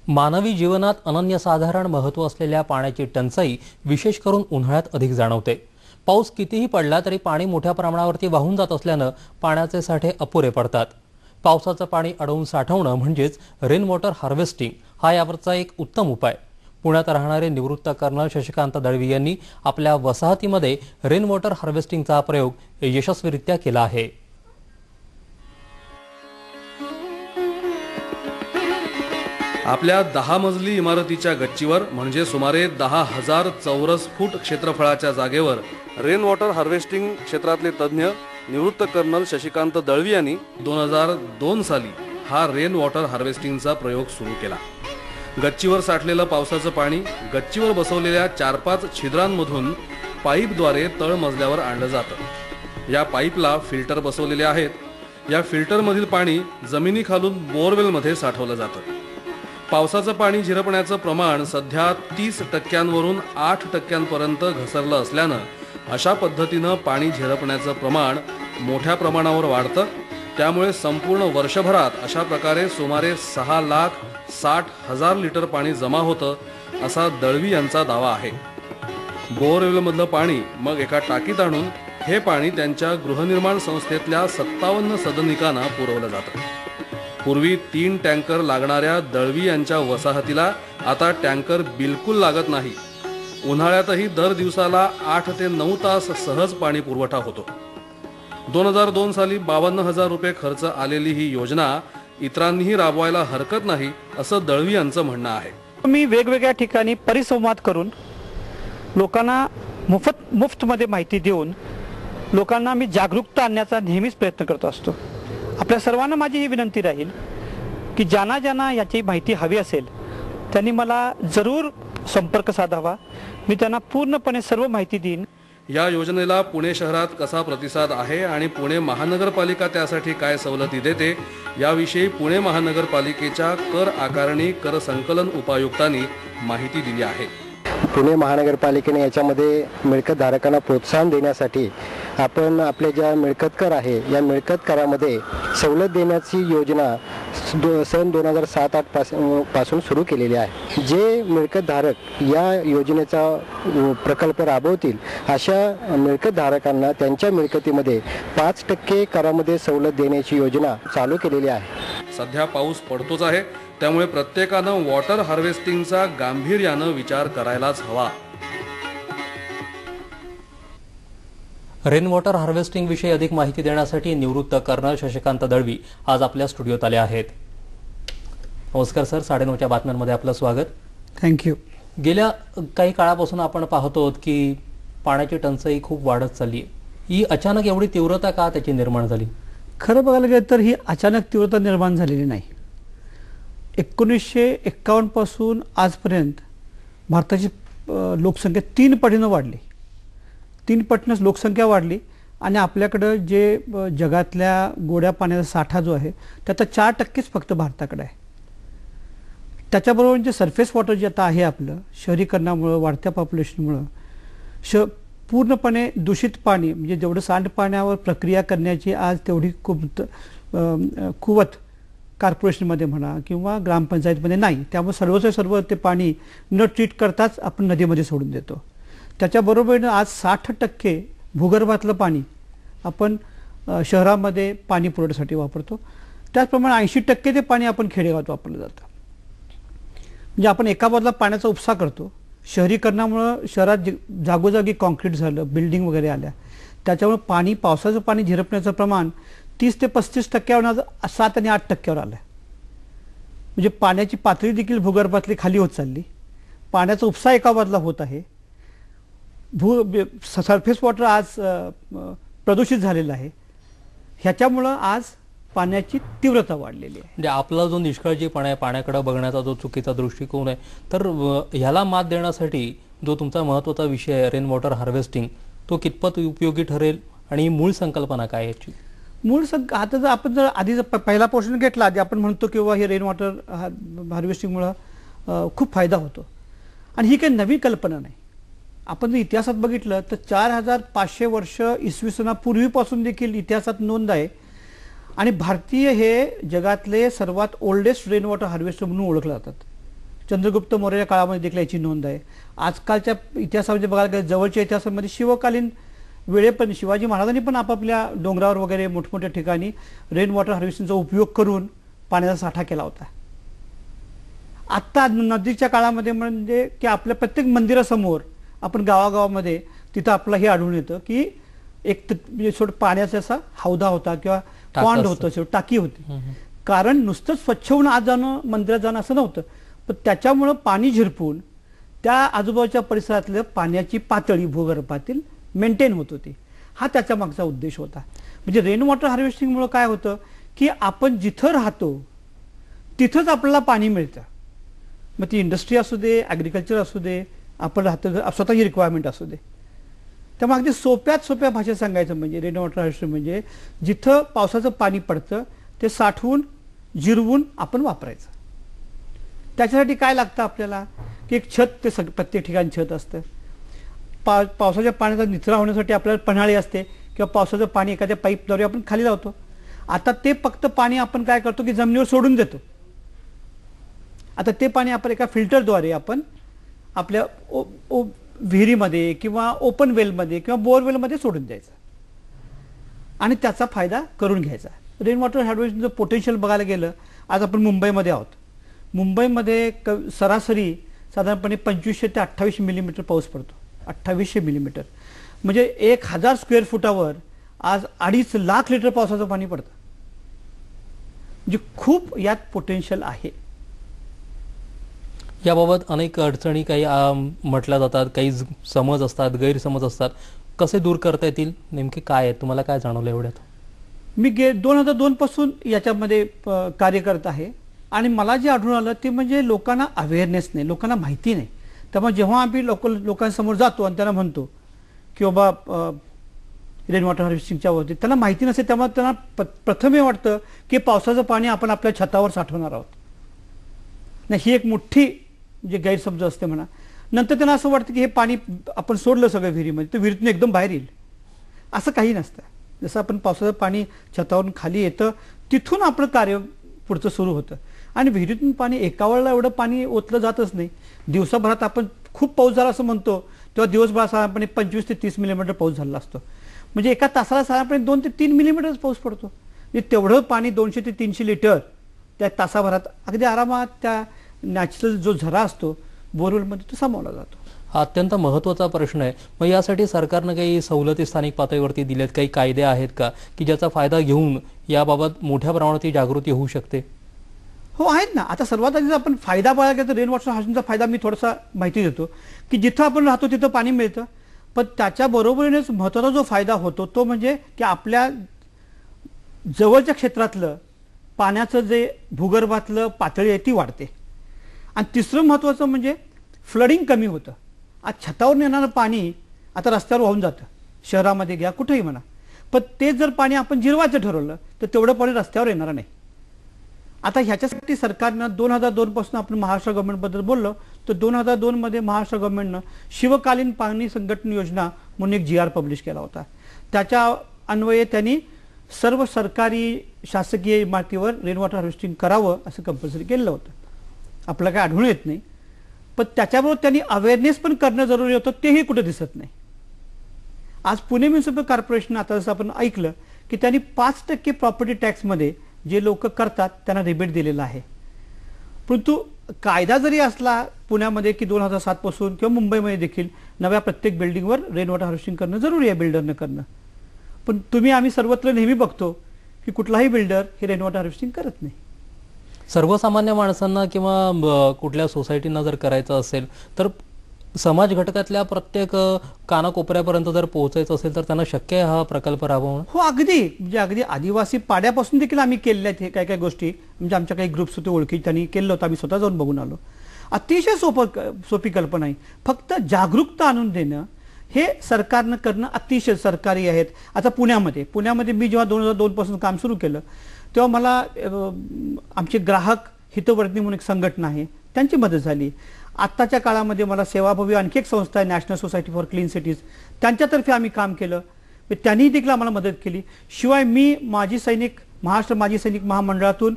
मानवी जीवनात अनन्यसाधारण महत्त्व असलेल्या पाण्याची टंचाई विशेष करून उन्हाळ्यात अधिक जाणवते। पाऊस कितीही पडला तरी पाणी मोठ्या प्रमाणावरती वाहून जात असल्याने पाण्याचे साठे अपुरे पडतात। पावसाचं पाणी अडवून साठवणं म्हणजेच रेन वॉटर हार्वेस्टिंग हा यावरचा एक उत्तम उपाय। पुण्यात राहणारे निवृत्त कर्नल शशिकांत दळवी यांनी आपल्या वसाहतीमध्ये रेन वॉटर हार्वेस्टिंगचा प्रयोग यशस्वीरित्या केला आहे। आपल्या 10 मजली इमारतीच्या गच्चीवर म्हणजे सुमारे 10,000 चौरस फूट क्षेत्रफळाच्या जागेवर रेन वॉटर हार्वेस्टिंग क्षेत्रातले तज्ञ निवृत्त कर्नल शशिकांत दळवी यांनी 2002 साली हा रेन वॉटर हार्वेस्टिंगचा प्रयोग सुरू केला। गच्चीवर साठलेलं पावसाचं पाणी गच्चीवर बसवलेल्या 4-5 छिद्रांमधून पाईपद्वारे तळमजल्यावर आणलं जातं। या पाईपला फिल्टर बसवलेले आहेत। या फिल्टरमधील पाणी जमिनीखालून बोअरवेलमध्ये साठवलं जातं। पावसाचं पाणी झिरपण्याचं प्रमाण सध्या 30% 8% घसरलं असल्यानं अशा पद्धतीनं पाणी झिरपण्याचं प्रमाण मोठ्या प्रमाणावर वाढतं। त्यामुळे संपूर्ण वर्षभरात अशा प्रकारे सुमारे 6,60,000 लिटर पाणी जमा होतं असा दळवी यांचा दावा आहे। बोअरवेलमधलं पाणी मग एका टाकीत आणून हे पाणी त्यांच्या गृहनिर्माण संस्थेतल्या 57 सदनिकांना पुरवलं जातं। पूर्वी 3 टँकर लागणाऱ्या दळवी यांच्या वसाहतीला आता टँकर बिलकुल लागत नाही। उन्हाळ्यातही दर दिवसाला 8 ते 9 तास सहज पाणी पुरवठा होतो। 2002 साली 52,000 रुपये खर्च आलेली ही योजना इतरांनीही राबवायला हरकत नाही असं दळवी यांचं म्हणणं आहे। मी वेगवेगळ्या ठिकाणी परिसंवाद करून लोकांना मुफ्तमध्ये माहिती देऊन लोकांना मी जागरूकता आणण्याचा नेहमीच प्रयत्न करत असतो। आपल्या सर्वांना माझी ही विनंती राहील की ज्यांना याची माहिती हवी असेल त्यांनी मला जरूर संपर्क साधावा। मी त्यांना पूर्णपणे सर्व माहिती देईन। या योजनेला पुणे शहरात कसा प्रतिसाद आहे आणि पुणे महानगरपालिका त्यासाठी काय सवलती देते याविषयी पुणे महानगरपालिकेच्या कर आकारणी कर संकलन उपायुक्तांनी माहिती दिली आहे। पुणे महानगरपालिकेने याच्यामध्ये मिळकत धारकांना प्रोत्साहन देण्यासाठी आपण आपले ज्या मिळकत कर आहे या मिळकत करामध्ये सवलत देण्याची योजना सन 2007-8 पासून सुरू केलेली आहे। जे मिळकत धारक या योजनेचा प्रकल्प राबवतील अशा मिळकत धारकांना त्यांच्या मिळकतीमध्ये 5% करामध्ये सवलत देण्याची योजना चालू केलेली आहे। सध्या पाऊस पडतोच आहे, त्यामुळे प्रत्येकानं वॉटर हार्वेस्टिंगचा गांभीर्यानं विचार करायलाच हवा। रेन वॉटर हार्वेस्टिंग विषयी अधिक माहिती देण्यासाठी निवृत्त कर्नल शशिकांत दळवी आज आपल्या स्टुडिओत आले आहेत। नमस्कार सर, 9:30च्या बातम्यांमध्ये आपलं स्वागत। थँक्यू। गेल्या काही काळापासून आपण पाहतो की पाण्याची टंचाई खूप वाढत चालली आहे। ही अचानक एवढी तीव्रता का त्याची निर्माण झाली? खरं बघायला गेलं तर ही अचानक तीव्रता निर्माण झालेली नाही। 1951 पासून आजपर्यंत भारताची लोकसंख्या 3 पटीनं वाढली। 3 पटीनं लोकसंख्या वाढली आणि आपल्याकडे जे जगातल्या गोड्या पाण्याचा साठा जो आहे त्याचा 4%च फक्त भारताकडे आहे। त्याच्याबरोबर जे सरफेस वॉटर जे आता आहे आपलं शहरीकरणामुळे वाढत्या पॉप्युलेशनमुळे पूर्णपणे दूषित पाणी म्हणजे जेवढं सांडपाण्यावर प्रक्रिया करण्याची आज तेवढी कुवत कॉर्पोरेशनमध्ये म्हणा किंवा ग्रामपंचायतमध्ये नाही। त्यामुळे सर्व ते पाणी न ट्रीट करताच आपण नदीमध्ये सोडून देतो। त्याच्याबरोबरीनं आज 60% भूगर्भातलं पाणी आपण शहरामध्ये पाणी पुरवठ्यासाठी वापरतो। त्याचप्रमाणे 80% ते पाणी आपण खेडेगावात वापरलं जातं। म्हणजे आपण एका बाजूला पाण्याचा उपसा करतो। शहरीकरणामुळे शहरात जागोजागी कॉन्क्रीट झालं, बिल्डिंग वगैरे आल्या, त्याच्यामुळे पावसाचं पाणी झिरपण्याचं प्रमाण 30 ते 35% 7 आणि 8% आलं। म्हणजे पाण्याची पातळी देखील भूगर्भातली खाली होत चालली। पाण्याचा उपसा एका बाजूला होत आहे। सरफेस वॉटर आज प्रदूषित झालेलं आहे। ह्याच्यामुळं आज पाण्याची तीव्रता वाढलेली आहे। म्हणजे आपला जो निष्काळजीपणा आहे, पाण्याकडे बघण्याचा जो चुकीचा दृष्टिकोन आहे, तर ह्याला मात देण्यासाठी जो तुमचा महत्त्वाचा विषय आहे रेन वॉटर हार्वेस्टिंग, तो कितपत उपयोगी ठरेल आणि मूळ संकल्पना काय याची? आता जर आपण आधी पहिला पोर्शन घेतला, आधी आपण म्हणतो किंवा हे रेन वॉटर हार्वेस्टिंगमुळे खूप फायदा होतो आणि ही काही नवी कल्पना नाही। आपण जर इतिहासात बघितलं तर 4500 वर्ष इसवी सनापूर्वीपासून देखील इतिहासात नोंद आहे आणि भारतीय हे जगातले सर्वात ओल्डेस्ट रेन वॉटर हार्वेस्टर म्हणून ओळखले जातात। चंद्रगुप्त मौर्याच्या काळामध्ये देखील याची नोंद आहे. आजकालच्या इतिहासामध्ये बघायला गेलं, जवळच्या इतिहासामध्ये शिवकालीन वेळेपर्यंत शिवाजी महाराजांनी पण आपापल्या डोंगरावर वगैरे मोठमोठ्या ठिकाणी रेन वॉटर हार्वेस्टिंगचा उपयोग करून पाण्याचा साठा केला होता. आत्ता नदीच्या काळामध्ये म्हणजे की आपल्या प्रत्येक मंदिरासमोर आपण गावागावामध्ये तिथं आपलं हे आढळून येतं की एक म्हणजे थोडं पाण्याचा असा हौदा होता किंवा पॉन्ड होतं, टाकी होती. कारण नुसतं स्वच्छ होऊन आत जाणं, मंदिरात जाणं असं नव्हतं, पण त्याच्यामुळं पाणी झिरपून त्या आजूबाजूच्या परिसरातल्या पाण्याची पातळी भूगर्भातील मेंटेन होत होती. हा त्याच्या मागचा उद्देश होता. म्हणजे रेन वॉटर हार्वेस्टिंगमुळं काय होतं की आपण जिथं राहतो तिथंच आपल्याला पाणी मिळतं. मग ती इंडस्ट्री असू दे, ॲग्रिकल्चर असू दे, आपण राहतो स्वतःची रिक्वायरमेंट असू दे. त्यामुळे अगदी सोप्यात सोप्या भाषेत सांगायचं म्हणजे रेन वॉटर हार्वेस्टिंग म्हणजे जिथं पावसाचं पाणी पडतं ते साठवून जिरवून आपण वापरायचं. त्याच्यासाठी काय लागतं आपल्याला की एक छत, ते प्रत्येक ठिकाणी छत असतं. पावसाच्या पाण्याचा निचरा होण्यासाठी आपल्याला पन्हाळी असते किंवा पावसाचं पाणी एखाद्या पाईपद्वारे आपण खाली लावतो. आता ते फक्त पाणी आपण काय करतो की जमिनीवर सोडून देतो. आता ते पाणी आपण एका फिल्टरद्वारे आपण आपल्या विहिरीमध्ये किंवा ओपन वेलमध्ये किंवा बोअरवेलमध्ये सोडून द्यायचं आणि त्याचा फायदा करून घ्यायचा. रेन वॉटर हार्वेस्टिंगचं पोटेन्शियल बघायला गेलं, आज आपण मुंबईमध्ये आहोत. मुंबईमध्ये सरासरी साधारणपणे 2500 ते 28 मिलीमीटर पाऊस पडतो. 2800 मिलीमीटर म्हणजे 1000 स्क्वेअर फुटावर आज 2.5 लाख लिटर पावसाचं पाणी पडतं. म्हणजे खूप यात पोटेन्शियल आहे. याबाबत अनेक अडचणी काही म्हटल्या जातात, काही समज असतात, गैरसमज असतात. कसे दूर करता येतील, नेमके काय आहे, तुम्हाला काय जाणवलं एवढ्यात? मी 2002 पासून याच्यामध्ये कार्य करत आहे आणि मला जे आढळून आलं ते म्हणजे लोकांना अवेअरनेस नाही, लोकांना माहिती नाही. त्यामुळे जेव्हा आम्ही लोकांसमोर जातो आणि त्यांना म्हणतो की बाबा रेन वॉटर हार्वेस्टिंगच्या वरती, त्यांना माहिती नसते. त्यामुळे त्यांना प्रथम हे वाटतं की पावसाचं पाणी आपण आपल्या छतावर साठवणार आहोत. नाही, ही एक मोठी जे गैरसमज असते म्हणा. नंतर त्यांना असं वाटतं की हे पाणी आपण सोडलं सगळं विहिरीमध्ये, तर विहिरीतून एकदम बाहेर येईल. असं काही नसतं. जसं आपण पावसाचं पाणी छतावरून खाली येतं तिथून आपलं कार्य पुढचं सुरू होतं. आणि विहिरीतून पाणी एका वेळेला एवढं पाणी ओतलं जातच नाही. दिवसाभरात आपण खूप पाऊस झाला असं म्हणतो तेव्हा दिवसभरात साधारणपणे 25 ते 30 मिलीमीटर पाऊस झाला असतो. म्हणजे एका तासाला साधारणपणे 2 ते 3 मिलीमीटरच पाऊस पडतो. म्हणजे तेवढं पाणी 200 ते 300 लिटर त्या तासाभरात अगदी आरामात त्या नॅचरल जो झरा असतो बोरवेलमध्ये तो सामावला जातो. हा अत्यंत महत्त्वाचा प्रश्न आहे. मग यासाठी सरकारनं काही सवलती स्थानिक पातळीवरती दिल्यात, काही कायदे आहेत का की ज्याचा फायदा घेऊन याबाबत मोठ्या प्रमाणात जागृती होऊ शकते? हो, आहेत ना. आता सर्वात आधी आपण फायदा बघायला गेला तर रेन वॉटर हार्वेस्टिंगचा फायदा मी थोडासा माहिती देतो की जिथं आपण राहतो तिथं पाणी मिळतं. पण त्याच्याबरोबरीनेच महत्त्वाचा जो फायदा होतो तो म्हणजे की आपल्या जवळच्या क्षेत्रातलं पाण्याचं जे भूगर्भातलं पातळी आहे ती वाढते. आणि तिसरं महत्त्वाचं म्हणजे फ्लडिंग कमी होतं. आज छतावरून येणारं पाणी आता रस्त्यावर वाहून जातं, शहरामध्ये घ्या कुठेही म्हणा. पण ते जर पाणी आपण जिरवायचं ठरवलं तर तेवढं पाणी रस्त्यावर येणार नाही. आता ह्याच्यासाठी सरकारनं 2002 पासून आपण महाराष्ट्र गव्हर्नमेंटबद्दल बोललो तर 2002 मध्ये महाराष्ट्र गव्हर्नमेंटनं शिवकालीन पाणी संघटन योजना म्हणून एक GR पब्लिश केला होता. त्याच्या अन्वये त्यांनी सर्व सरकारी शासकीय इमारतीवर रेन वॉटर हार्वेस्टिंग करावं असं कंपल्सरी केलेलं होतं. आपलं काय आढळून येत नाही. पण त्याच्याबरोबर त्यांनी अवेअरनेस पण करणं जरुरी होतं, तेही कुठं दिसत नाही. आज पुणे म्युनिसिपल कॉर्पोरेशन, आता जसं आपण ऐकलं की त्यांनी 5% प्रॉपर्टी टॅक्समध्ये जे लोक करतात त्यांना रिबेट दिलेला आहे. परंतु कायदा जरी असला पुण्यामध्ये की 2007 पासून किंवा मुंबईमध्ये देखील नव्या प्रत्येक बिल्डिंगवर रेन वॉटर हार्वेस्टिंग करणं जरुरी आहे, बिल्डरनं करणं. पण आम्ही सर्वत्र नेहमी बघतो की कुठलाही बिल्डर हे रेन वॉटर हार्वेस्टिंग करत नाही. सर्वसामान्य माणसांना किंवा कुठल्या सोसायटींना जर करायचं असेल तर समाज घटकातल्या प्रत्येक कानाकोपऱ्यापर्यंत जर पोहोचायचं असेल तर त्यांना शक्य आहे हा प्रकल्प राबवणं? हो, अगदी. म्हणजे अगदी आदिवासी पाड्यापासून देखील आम्ही केलेल्या आहेत हे काय काय गोष्टी. म्हणजे आमच्या काही ग्रुप्स होते ओळखी, त्यांनी केलं होतं, आम्ही स्वतः जाऊन बघून आलो. अतिशय सोपी कल्पना आहे. फक्त जागरूकता आणून देणं हे सरकारनं करणं अतिशय सरकारी आहेत. आता पुण्यामध्ये मी जेव्हा 2002 पासून काम सुरू केलं तेव्हा मला आमचे ग्राहक हितवर्तनी म्हणून एक संघटना आहे त्यांची मदत झाली. आत्ताच्या काळामध्ये मला सेवाभावी आणखी एक संस्था आहे national society for clean cities, त्यांच्यातर्फे आम्ही काम केलं. त्यांनी देखील आम्हाला मदत केली. शिवाय मी महाराष्ट्र माजी सैनिक महामंडळातून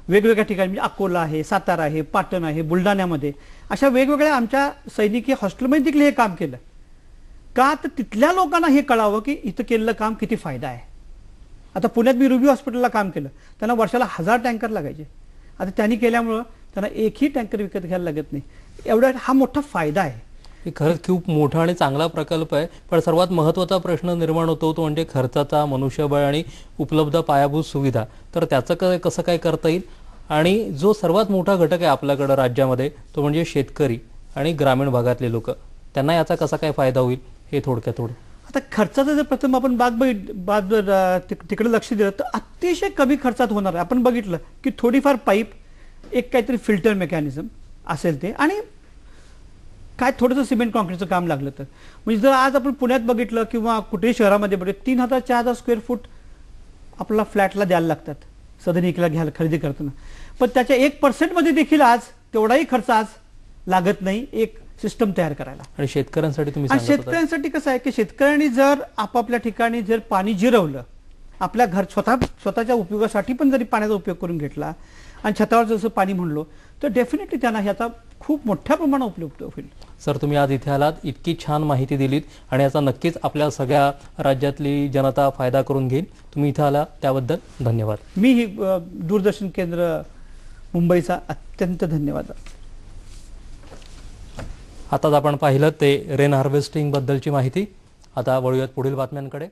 वेगवेगळ्या ठिकाणी म्हणजे अकोला आहे, सातारा आहे, पाटण आहे, बुलढाण्यामध्ये अशा वेगवेगळ्या आमच्या सैनिकी हॉस्टेलमध्ये देखील हे काम केलं. का तर तिथल्या लोकांना हे कळावं की इथं केलेलं काम किती फायदा आहे. आता पुण्यात मी रुबी हॉस्पिटलला काम केलं, त्यांना वर्षाला 1000 टँकर लागायचे. आता त्यांनी केल्यामुळं त्यांना एकही टँकर विकत घ्यायला लागत नाही. एवढा हा मोठा फायदा आहे. हे खरंच खूप मोठा आणि चांगला प्रकल्प आहे. पण सर्वात महत्त्वाचा प्रश्न निर्माण होतो तो म्हणजे खर्चाचा, मनुष्यबळ आणि उपलब्ध पायाभूत सुविधा. तर त्याचं कसं काय करता येईल. आणि जो सर्वात मोठा घटक आहे आपल्याकडं राज्यामध्ये तो म्हणजे शेतकरी आणि ग्रामीण भागातले लोक, त्यांना याचा कसा काय फायदा होईल हे थोडक्यात थोडं. आता खर्चाचं जर प्रथम आपण तिकडे लक्ष दिलं तर अतिशय कमी खर्चात होणार आहे. आपण बघितलं की थोडीफार पाईप, एक काहीतरी फिल्टर मेकॅनिझम असेल ते, आणि काय थोडंसं सिमेंट कॉन्क्रीटचं काम लागलं तर. म्हणजे जर आज आपण पुण्यात बघितलं किंवा कुठेही शहरामध्ये बघितलं 3000-4000 स्क्वेअर फूट आपला फ्लॅटला द्यायला लागतात सदनिकला घ्यायला खरेदी करताना. पण त्याच्या 1% मध्ये देखील आज तेवढाही खर्च आज लागत नाही एक सिस्टम तयार करायला. आणि शेतकऱ्यांसाठी तुम्ही आणि सांगत होता. शेतकऱ्यांसाठी कसं आहे की शेतकऱ्यांनी जर आपापल्या ठिकाणी जर पाणी जिरवलं, आपल्या स्वतःच्या उपयोगासाठी पण जरी पाण्याचा उपयोग करून घेतला आणि छतावर जसं पाणी म्हणलो तर डेफिनेटली त्यांना ह्याचा खूप मोठ्या प्रमाणात उपयोग होईल. सर, तुम्ही आज इथे आलात, इतकी छान माहिती दिलीत आणि याचा नक्कीच आपल्या सगळ्या राज्यातली जनता फायदा करून घेईल. तुम्ही इथे आला त्याबद्दल धन्यवाद. मी ही दूरदर्शन केंद्र मुंबईचा अत्यंत धन्यवाद. आताच आपण पाहिलं ते रेन हार्वेस्टिंग बद्दलची माहिती. आता वळूयात पुढील बातम्यांकडे.